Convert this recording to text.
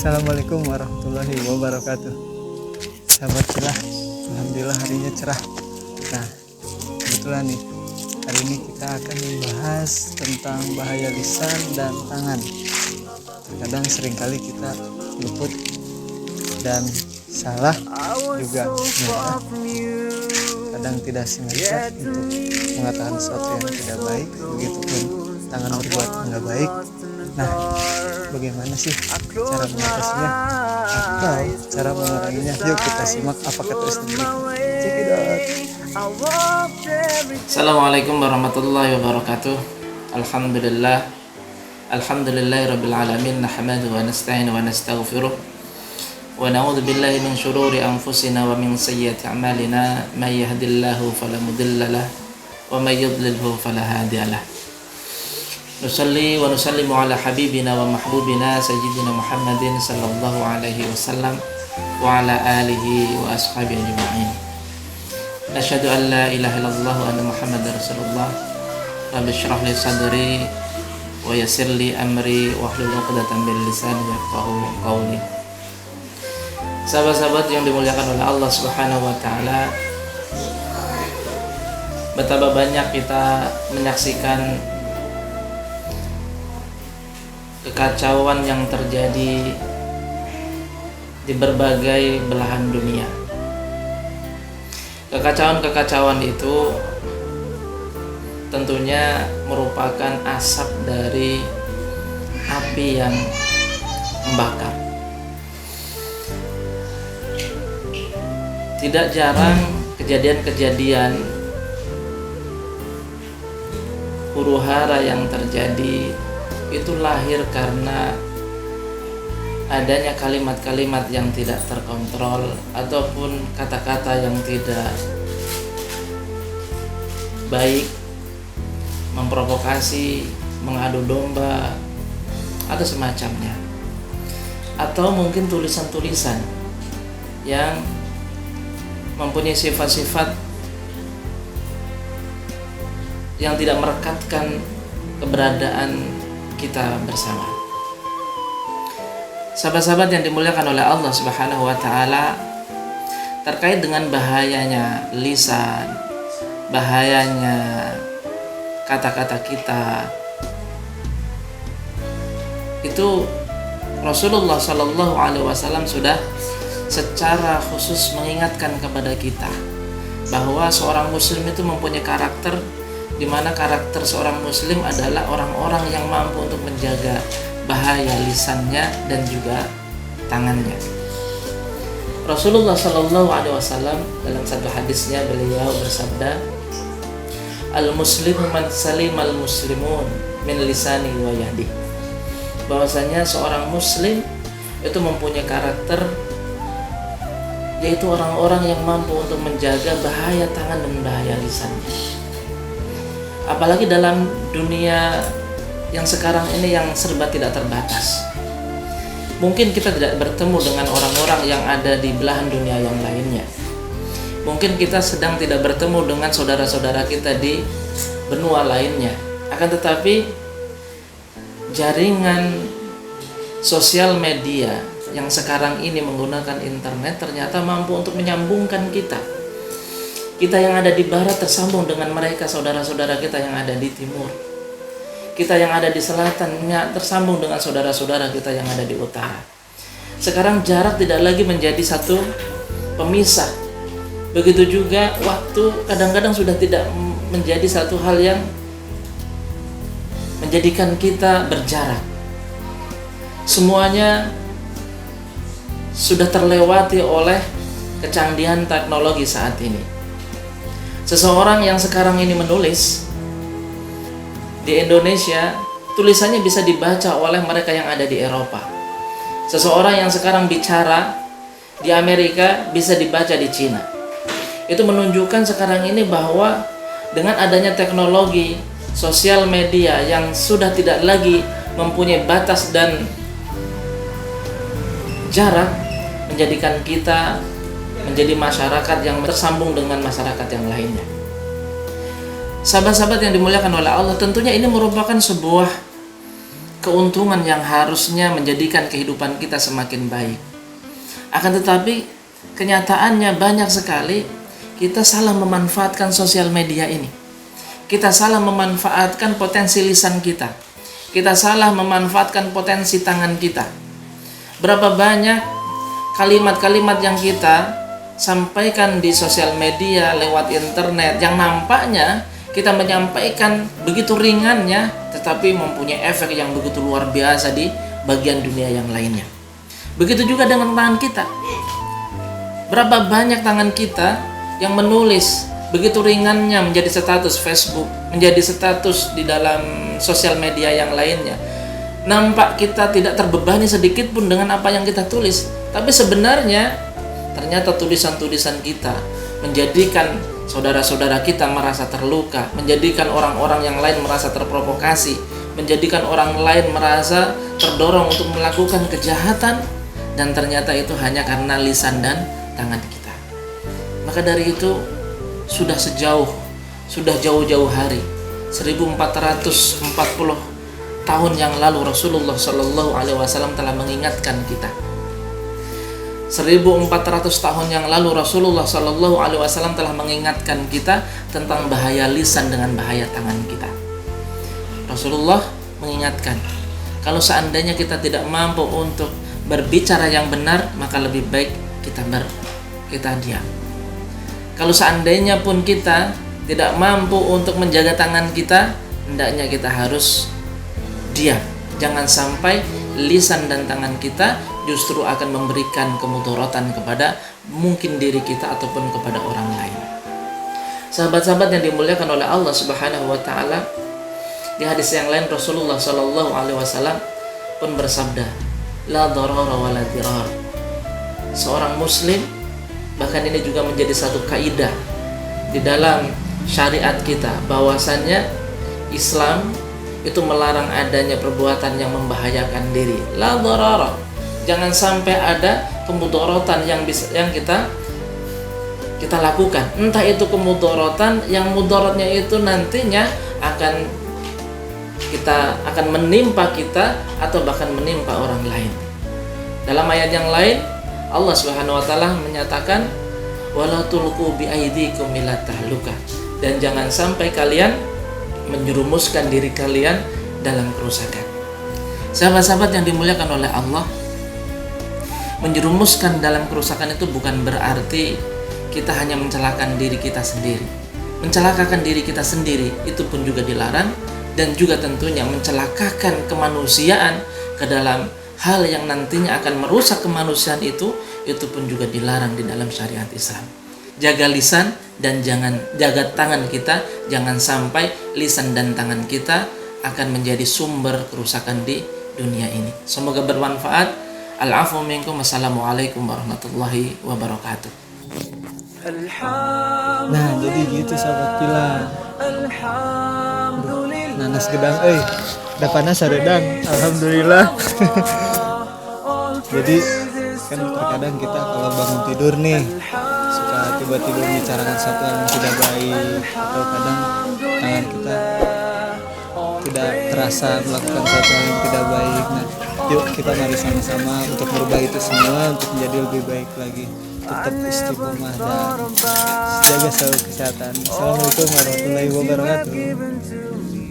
Assalamualaikum warahmatullahi wabarakatuh. Sahabat cerah, alhamdulillah harinya cerah. Nah, kebetulan nih hari ini kita akan membahas tentang bahaya lisan dan tangan. Terkadang seringkali kita luput dan salah juga. Kadang tidak sengaja untuk mengatakan sesuatu yang tidak baik, begitupun tangan berbuat nggak baik. Nah, bagaimana sih cara mengatasinya atau cara menguranginya? Yuk kita simak apa kata Ustaz berikut. Check it out. Assalamualaikum warahmatullahi wabarakatuh. Alhamdulillah Alhamdulillahirabbil alamin, nahmaduhu wa nasta'inu wa nastaghfiruh wa na'udzu billahi min shururi anfusina wa min sayyiati a'malina, may yahdihillahu fala mudhillalah wa may yudlilhu fala hadiyalah. Nusalli wa nusallimu ala habibina wa mahbubina sayyidina Muhammadin sallallahu alaihi wasallam wa ala alihi wa ashabihi ajma'in. Asyhadu an la ilaha illallah wa anna Muhammadar Rasulullah. Rabbi shrah li sadri wa yassir li amri wahlul 'uqdatam min lisani yafqahu qawli. Sahabat-sahabat yang dimuliakan oleh Allah Subhanahu wa taala, betapa banyak kita menyaksikan kekacauan yang terjadi di berbagai belahan dunia. Kekacauan-kekacauan itu tentunya merupakan asap dari api yang membakar. Tidak jarang kejadian-kejadian huru-hara yang terjadi itu lahir karena adanya kalimat-kalimat yang tidak terkontrol ataupun kata-kata yang tidak baik, memprovokasi, mengadu domba, atau semacamnya. Atau mungkin tulisan-tulisan yang mempunyai sifat-sifat yang tidak merekatkan keberadaan kita bersama. Sahabat-sahabat yang dimuliakan oleh Allah Subhanahu wa taala, terkait dengan bahayanya lisan, bahayanya kata-kata kita, itu Rasulullah Shallallahu alaihi wasallam sudah secara khusus mengingatkan kepada kita bahwa seorang muslim itu mempunyai karakter, di mana karakter seorang muslim adalah orang-orang yang mampu untuk menjaga bahaya lisannya dan juga tangannya. Rasulullah Shallallahu alaihi wasallam dalam satu hadisnya beliau bersabda, "Al-muslimu man salimal muslimun min lisani wa yadi." Bahwasanya seorang muslim itu mempunyai karakter, yaitu orang-orang yang mampu untuk menjaga bahaya tangan dan bahaya lisannya. Apalagi dalam dunia yang sekarang ini yang serba tidak terbatas. Mungkin kita tidak bertemu dengan orang-orang yang ada di belahan dunia yang lainnya. Mungkin kita sedang tidak bertemu dengan saudara-saudara kita di benua lainnya. Akan tetapi jaringan sosial media yang sekarang ini menggunakan internet ternyata mampu untuk menyambungkan kita. Kita yang ada di barat tersambung dengan mereka, saudara-saudara kita yang ada di timur. Kita yang ada di selatan tersambung dengan saudara-saudara kita yang ada di utara. Sekarang jarak tidak lagi menjadi satu pemisah. Begitu juga waktu kadang-kadang sudah tidak menjadi satu hal yang menjadikan kita berjarak. Semuanya sudah terlewati oleh kecanggihan teknologi saat ini. Seseorang yang sekarang ini menulis di Indonesia, tulisannya bisa dibaca oleh mereka yang ada di Eropa. Seseorang yang sekarang bicara di Amerika bisa dibaca di Cina. Itu menunjukkan sekarang ini bahwa dengan adanya teknologi sosial media yang sudah tidak lagi mempunyai batas dan jarak, menjadikan kita menjadi masyarakat yang tersambung dengan masyarakat yang lainnya. Sahabat-sahabat yang dimuliakan oleh Allah, tentunya ini merupakan sebuah keuntungan yang harusnya menjadikan kehidupan kita semakin baik. Akan tetapi kenyataannya banyak sekali kita salah memanfaatkan sosial media ini. Kita salah memanfaatkan potensi lisan kita. Kita salah memanfaatkan potensi tangan kita. Berapa banyak kalimat-kalimat yang kita sampaikan di sosial media lewat internet yang nampaknya kita menyampaikan begitu ringannya, tetapi mempunyai efek yang begitu luar biasa di bagian dunia yang lainnya. Begitu juga dengan tangan kita. Berapa banyak tangan kita yang menulis begitu ringannya menjadi status Facebook, menjadi status di dalam sosial media yang lainnya. Nampak kita tidak terbebani sedikit pun dengan apa yang kita tulis. Tapi sebenarnya ternyata tulisan-tulisan kita menjadikan saudara-saudara kita merasa terluka, menjadikan orang-orang yang lain merasa terprovokasi, menjadikan orang lain merasa terdorong untuk melakukan kejahatan, dan ternyata itu hanya karena lisan dan tangan kita. Maka dari itu sudah jauh-jauh hari 1440 tahun yang lalu Rasulullah Shallallahu Alaihi Wasallam telah mengingatkan kita. 1400 tahun yang lalu Rasulullah Shallallahu Alaihi Wasallam telah mengingatkan kita tentang bahaya lisan dengan bahaya tangan kita. Rasulullah mengingatkan, kalau seandainya kita tidak mampu untuk berbicara yang benar, maka lebih baik kita diam. Kalau seandainya pun kita tidak mampu untuk menjaga tangan kita, hendaknya kita harus diam. Jangan sampai lisan dan tangan kita justru akan memberikan kemudaratan kepada mungkin diri kita ataupun kepada orang lain. Sahabat-sahabat yang dimuliakan oleh Allah Subhanahu wa taala, di hadis yang lain Rasulullah Shallallahu alaihi wasallam pun bersabda, la darara wa la dirar. Seorang muslim, bahkan ini juga menjadi satu kaidah di dalam syariat kita, bahwasannya Islam itu melarang adanya perbuatan yang membahayakan diri. La darara. Jangan sampai ada kemudaratan yang kita lakukan. Entah itu kemudaratan yang mudaratnya itu nantinya akan menimpa kita atau bahkan menimpa orang lain. Dalam ayat yang lain Allah Subhanahu wa taala menyatakan wala tulqu bi aydikum ila tahluka, dan jangan sampai kalian menjerumuskan diri kalian dalam kerusakan. Sahabat-sahabat yang dimuliakan oleh Allah, menjerumuskan dalam kerusakan itu bukan berarti kita hanya mencelakakan diri kita sendiri. Mencelakakan diri kita sendiri itu pun juga dilarang, dan juga tentunya mencelakakan kemanusiaan ke dalam hal yang nantinya akan merusak kemanusiaan itu pun juga dilarang di dalam syariat Islam. Jaga lisan dan jaga tangan kita, jangan sampai lisan dan tangan kita akan menjadi sumber kerusakan di dunia ini. Semoga bermanfaat. Al-afu minkum. Wassalamualaikum warahmatullahi wabarakatuh. Nah, jadi gitu sahabat Pilar. Nanas gedang udah panas saredang. Alhamdulillah. Jadi kan terkadang kita kalau bangun tidur nih suka tiba-tiba membicarakan sesuatu yang tidak baik, atau kadang tangan kita tidak terasa melakukan sesuatu yang tidak baik. Nah, yuk kita mari sama-sama untuk merubah itu semua untuk menjadi lebih baik lagi. Tetap istiqomah dan jaga selalu kesehatan. Assalamualaikum warahmatullahi wabarakatuh.